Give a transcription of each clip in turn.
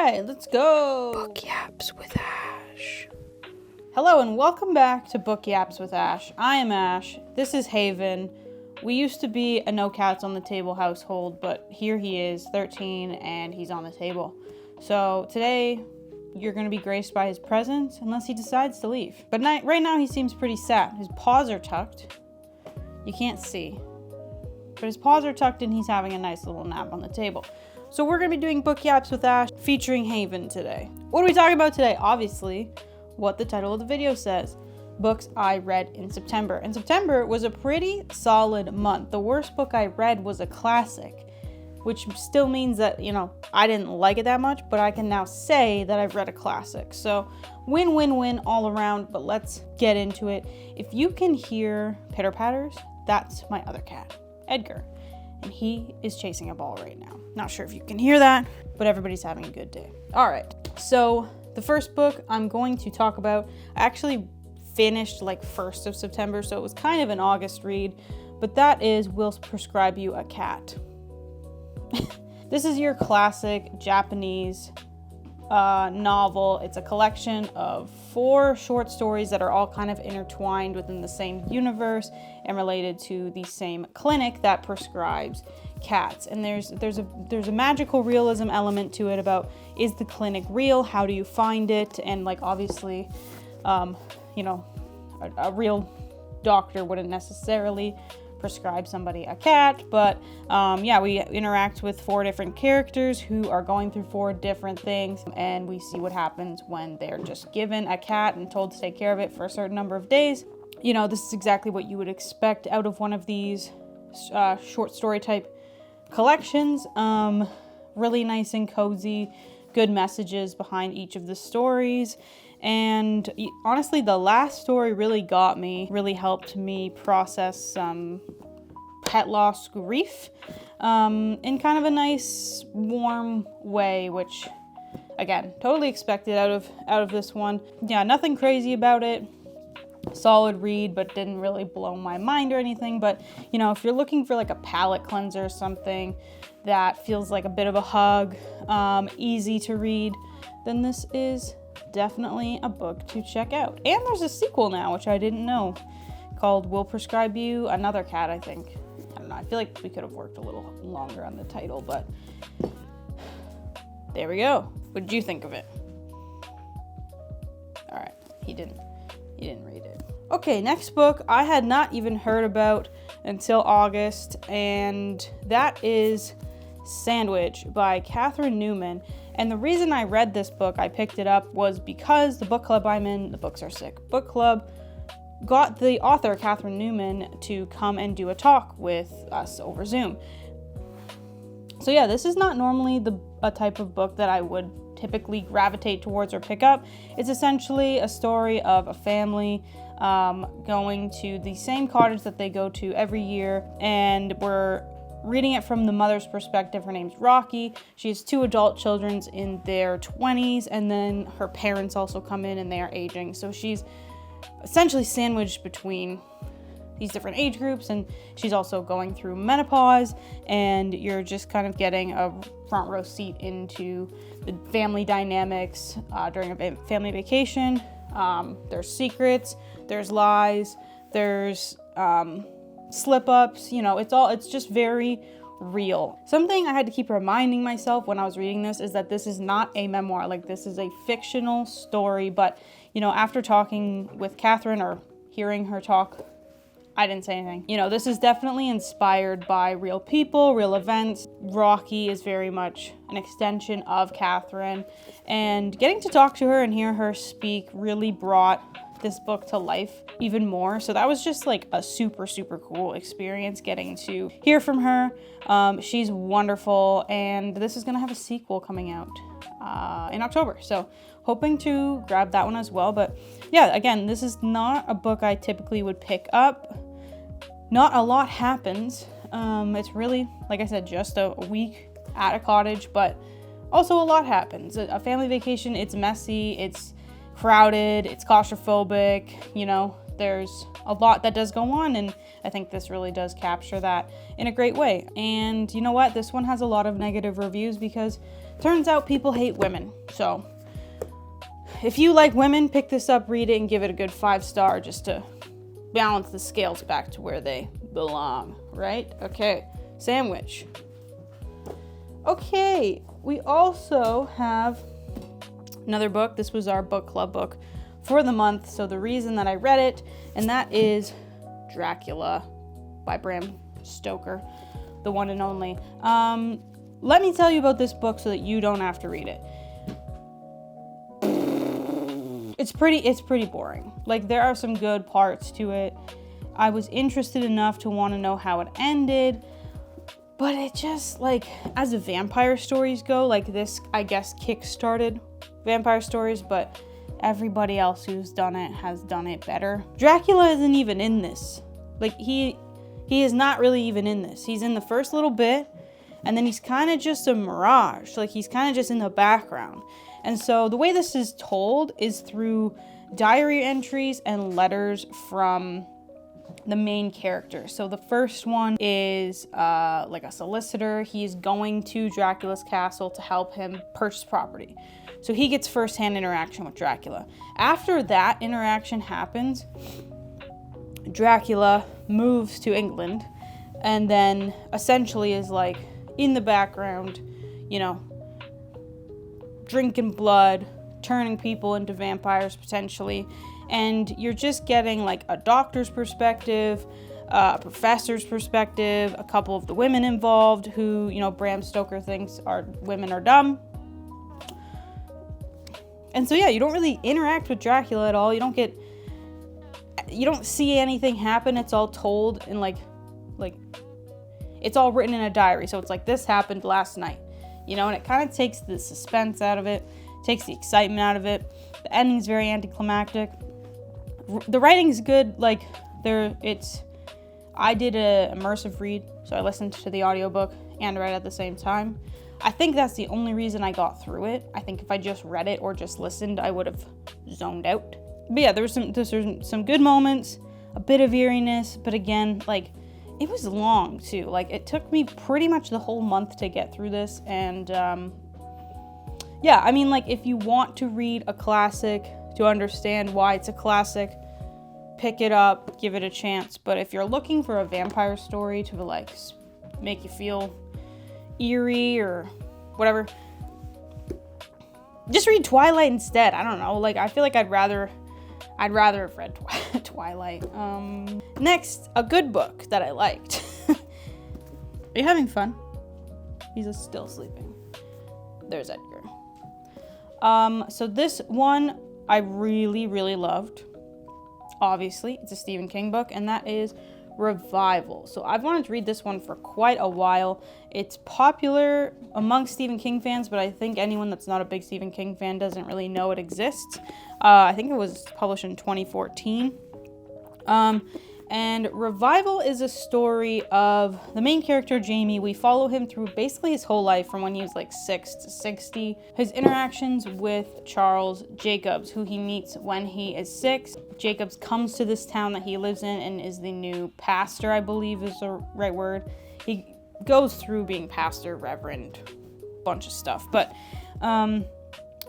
right, let's go. Book Yaps with Ash. Hello and welcome back to Book Yaps with Ash. I am Ash. This is Haven. We used to be a no cats on the table household, but here he is, 13, and he's on the table. So today, you're going to be graced by his presence unless he decides to leave. But right now he seems pretty sad. His paws are tucked. You can't see. But his paws are tucked and he's having a nice little nap on the table. So we're going to be doing Book Yaps with Ash featuring Haven today. What are we talking about today? Obviously, what the title of the video says. Books I read in September. And September was a pretty solid month. The worst book I read was a classic, which still means that, I didn't like it that much, but I can now say that I've read a classic. So win-win-win all around, but let's get into it. If you can hear pitter-patters, that's my other cat, Edgar. And he is chasing a ball right now. Not sure if you can hear that, but everybody's having a good day. All right, so the first book I'm going to talk about, I actually finished like 1st of September, so it was kind of an August read, but that is We'll Prescribe You a Cat. This is your classic Japanese novel. It's a collection of 4 short stories that are all kind of intertwined within the same universe and related to the same clinic that prescribes cats. And there's a magical realism element to it about, is the clinic real? How do you find it? And like obviously, a real doctor wouldn't necessarily prescribe somebody a cat, but we interact with 4 different characters who are going through 4 different things, and we see what happens when they're just given a cat and told to take care of it for a certain number of days. This is exactly what you would expect out of one of these short story type collections. Really nice and cozy, good messages behind each of the stories. And honestly, the last story really got me, really helped me process some pet loss grief in kind of a nice, warm way, which, again, totally expected out of this one. Yeah, nothing crazy about it. Solid read, but didn't really blow my mind or anything. But, if you're looking for like a palate cleanser or something that feels like a bit of a hug, easy to read, then this is definitely a book to check out. And there's a sequel now, which I didn't know, called We'll Prescribe You Another Cat, I think. I don't know, I feel like we could have worked a little longer on the title, but there we go. What did you think of it? All right, he didn't read it. Okay, next book I had not even heard about until August, and that is Sandwich by Catherine Newman. And the reason I read this book, I picked it up, was because the book club I'm in, the Books Are Sick book club, got the author, Catherine Newman, to come and do a talk with us over Zoom. So yeah, this is not normally a type of book that I would typically gravitate towards or pick up. It's essentially a story of a family going to the same cottage that they go to every year, and we're reading it from the mother's perspective. Her name's Rocky. She has 2 adult children in their 20s, and then her parents also come in and they are aging. So she's essentially sandwiched between these different age groups, and she's also going through menopause, and you're just kind of getting a front row seat into the family dynamics during a family vacation. There's secrets, there's lies, there's slip-ups, it's just very real. Something I had to keep reminding myself when I was reading this is that this is not a memoir. Like, this is a fictional story, but after talking with Catherine or hearing her talk, I didn't say anything. This is definitely inspired by real people, real events. Rocky is very much an extension of Catherine, and getting to talk to her and hear her speak really brought this book to life even more. So that was just like a super, super cool experience getting to hear from her. She's wonderful, and this is gonna have a sequel coming out in October. So hoping to grab that one as well. But yeah, again, this is not a book I typically would pick up. Not a lot happens. It's really, like I said, just a week at a cottage, but also a lot happens. A family vacation, it's messy, it's crowded, it's claustrophobic, there's a lot that does go on, and I think this really does capture that in a great way. And you know what? This one has a lot of negative reviews because turns out people hate women. So if you like women, pick this up, read it, and give it a good 5-star just to balance the scales back to where they belong, right? Okay, sandwich. Okay, we also have another book. This was our book club book for the month. So the reason that I read it, and that is Dracula by Bram Stoker, the one and only. Let me tell you about this book so that you don't have to read it. It's pretty boring. Like, there are some good parts to it. I was interested enough to want to know how it ended, but it just, like, as the vampire stories go, like, this, I guess, kick-started vampire stories, but everybody else who's done it has done it better. Dracula isn't even in this. Like, he is not really even in this. He's in the first little bit, and then he's kind of just a mirage. Like, he's kind of just in the background. And so the way this is told is through diary entries and letters from the main character. So the first one is like a solicitor. He's going to Dracula's castle to help him purchase property. So he gets first-hand interaction with Dracula. After that interaction happens, Dracula moves to England and then essentially is like in the background, you know, drinking blood, turning people into vampires potentially, and you're just getting like a doctor's perspective, a professor's perspective, a couple of the women involved who, you know, Bram Stoker thinks women are dumb. And so yeah, you don't really interact with Dracula at all. You don't see anything happen. It's all told in like it's all written in a diary. So it's like, this happened last night. You know, and it kind of takes the suspense out of it, takes the excitement out of it. The ending's very anticlimactic. The writing's good. Like, I did a immersive read, so I listened to the audiobook and read at the same time. I think that's the only reason I got through it. I think if I just read it or just listened, I would have zoned out. But yeah, there's some good moments, a bit of eeriness, but again, like, it was long too. Like, it took me pretty much the whole month to get through this. And yeah, I mean, like, if you want to read a classic to understand why it's a classic, pick it up, give it a chance. But if you're looking for a vampire story to like make you feel eerie or whatever, just read Twilight instead. I don't know. Like, I feel like I'd rather have read Twilight. Next, a good book that I liked. Are you having fun? He's still sleeping. There's Edgar. So this one I really, really loved. Obviously, it's a Stephen King book, and that is Revival. So I've wanted to read this one for quite a while. It's popular among Stephen King fans, but I think anyone that's not a big Stephen King fan doesn't really know it exists. I think it was published in 2014. And Revival is a story of the main character, Jamie. We follow him through basically his whole life from when he was like 6 to 60. His interactions with Charles Jacobs, who he meets when he is 6. Jacobs comes to this town that he lives in and is the new pastor, I believe is the right word. He goes through being pastor, reverend, bunch of stuff. But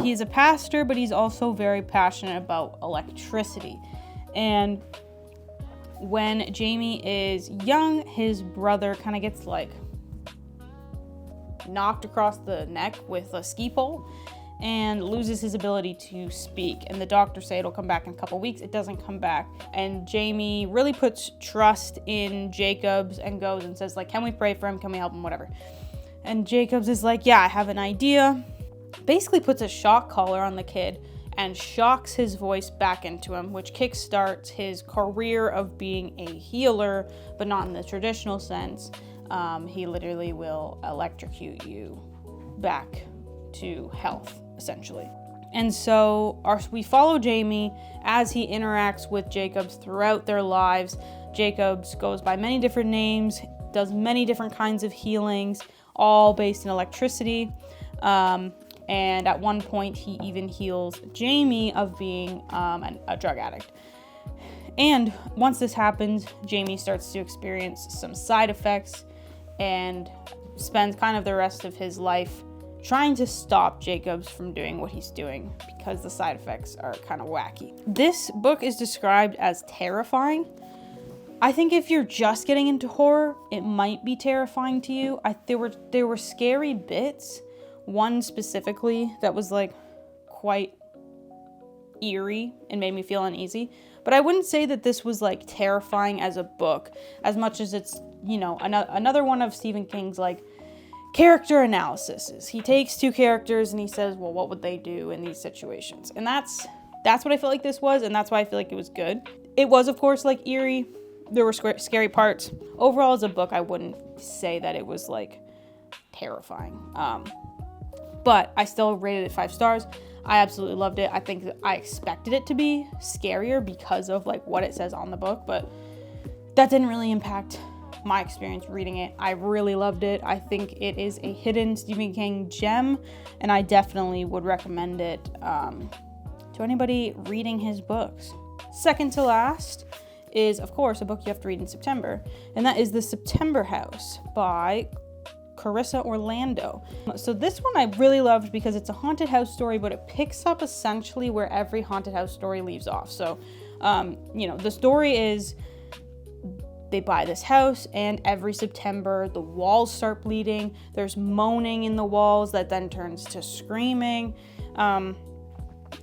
he's a pastor, but he's also very passionate about electricity. And when Jamie is young, his brother kind of gets like knocked across the neck with a ski pole and loses his ability to speak. And the doctors say it'll come back in a couple weeks. It doesn't come back. And Jamie really puts trust in Jacobs and goes and says, like, can we pray for him? Can we help him? Whatever. And Jacobs is like, yeah, I have an idea. Basically puts a shock collar on the kid and shocks his voice back into him, which kickstarts his career of being a healer, but not in the traditional sense. He literally will electrocute you back to health, essentially. And so we follow Jamie as he interacts with Jacobs throughout their lives. Jacobs goes by many different names, does many different kinds of healings, all based in electricity. And at one point, he even heals Jamie of being a drug addict. And once this happens, Jamie starts to experience some side effects and spends kind of the rest of his life trying to stop Jacobs from doing what he's doing because the side effects are kind of wacky. This book is described as terrifying. I think if you're just getting into horror, it might be terrifying to you. There were scary bits, one specifically that was like quite eerie and made me feel uneasy. But I wouldn't say that this was like terrifying as a book, as much as it's, you know, another one of Stephen King's like character analysis. He takes two characters and he says, well, what would they do in these situations? And that's what I felt like this was, and that's why I feel like it was good. It was, of course, like eerie. There were scary parts. Overall, as a book, I wouldn't say that it was like terrifying. But I still rated it 5 stars. I absolutely loved it. I think that I expected it to be scarier because of like what it says on the book, but that didn't really impact my experience reading it. I really loved it. I think it is a hidden Stephen King gem, and I definitely would recommend it to anybody reading his books. Second to last is, of course, a book you have to read in September, and that is The September House by Carissa Orlando. So this one I really loved because it's a haunted house story, but it picks up essentially where every haunted house story leaves off. So, you know, the story is they buy this house, and every September the walls start bleeding. There's moaning in the walls that then turns to screaming,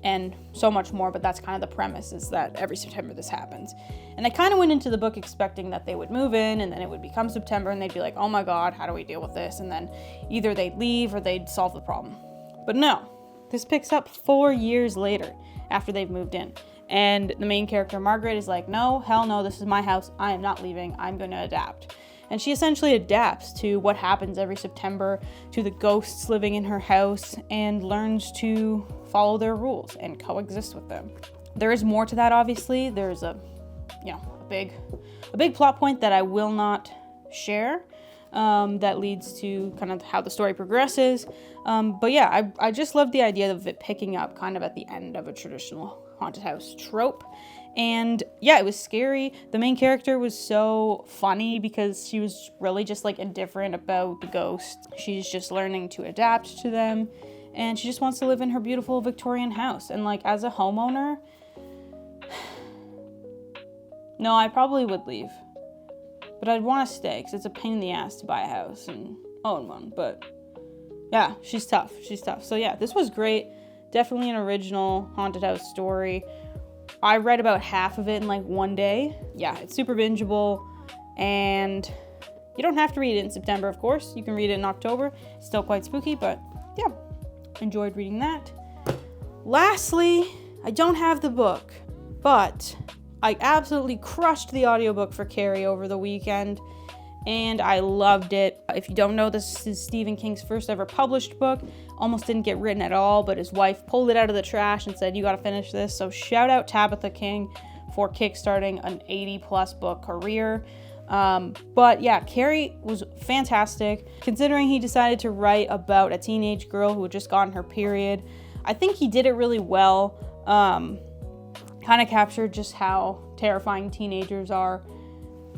and so much more. But that's kind of the premise, is that every September this happens. And I kind of went into the book expecting that they would move in, and then it would become September, and they'd be like, oh my God, how do we deal with this? And then either they'd leave or they'd solve the problem. But no, this picks up 4 years later after they've moved in. And the main character, Margaret, is like, no, hell no, this is my house. I am not leaving. I'm going to adapt. And she essentially adapts to what happens every September, to the ghosts living in her house, and learns to follow their rules and coexist with them. There is more to that, obviously. There's a big plot point that I will not share, that leads to kind of how the story progresses. But yeah, I just love the idea of it picking up kind of at the end of a traditional haunted house trope. And yeah, it was scary. The main character was so funny because she was really just like indifferent about the ghosts. She's just learning to adapt to them, and she just wants to live in her beautiful Victorian house. And like, as a homeowner, no, I probably would leave, but I'd want to stay because it's a pain in the ass to buy a house and own one. But yeah, she's tough. So yeah, this was great. Definitely an original haunted house story. I read about half of it in like one day. Yeah, it's super bingeable, and you don't have to read it in September, of course. You can read it in October. It's still quite spooky, but yeah, enjoyed reading that. Lastly, I don't have the book, but I absolutely crushed the audiobook for Carrie over the weekend, and I loved it. If you don't know, this is Stephen King's first ever published book. Almost didn't get written at all, but his wife pulled it out of the trash and said, you gotta finish this. So shout out Tabitha King for kickstarting an 80+ book career. But yeah, Carrie was fantastic. Considering he decided to write about a teenage girl who had just gotten her period, I think he did it really well. Kind of captured just how terrifying teenagers are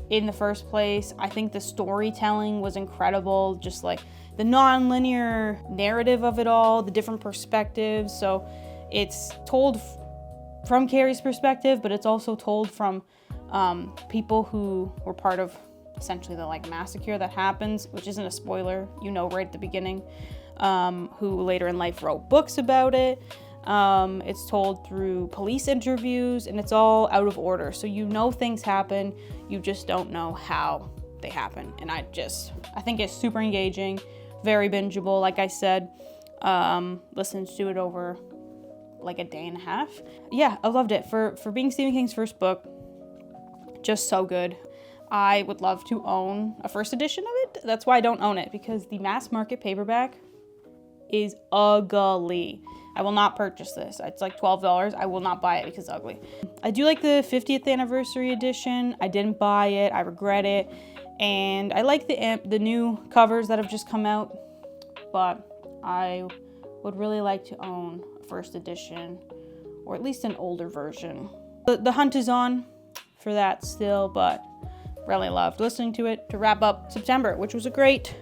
in the first place. I think the storytelling was incredible, just like the non-linear narrative of it all, the different perspectives. So it's told from Carrie's perspective, but it's also told from people who were part of essentially the like massacre that happens, which isn't a spoiler, you know, right at the beginning, who later in life wrote books about it. It's told through police interviews, and it's all out of order. So you know things happen, you just don't know how they happen. And I think it's super engaging, very bingeable. Like I said, listened to it over like a day and a half. Yeah, I loved it. For being Stephen King's first book, just so good. I would love to own a first edition of it. That's why I don't own it, because the mass market paperback is ugly. I will not purchase this. It's like $12. I will not buy it because it's ugly. I do like the 50th anniversary edition. I didn't buy it. I regret it. And I like the new covers that have just come out, but I would really like to own a first edition, or at least an older version. The hunt is on for that still, but really loved listening to it to wrap up September, which was a great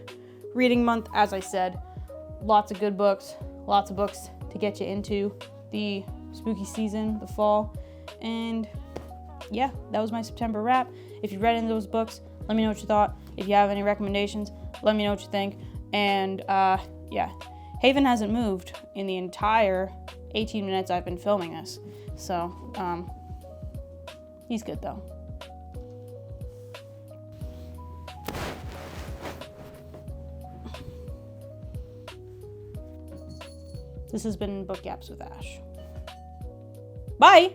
reading month, as I said. lots of good books, lots of books to get you into the spooky season, the fall. And yeah, that was my September wrap. If you read any of those books, let me know what you thought. If you have any recommendations, let me know what you think. And yeah, Haven hasn't moved in the entire 18 minutes I've been filming this. So he's good though. This has been Book Yaps with Ash. Bye!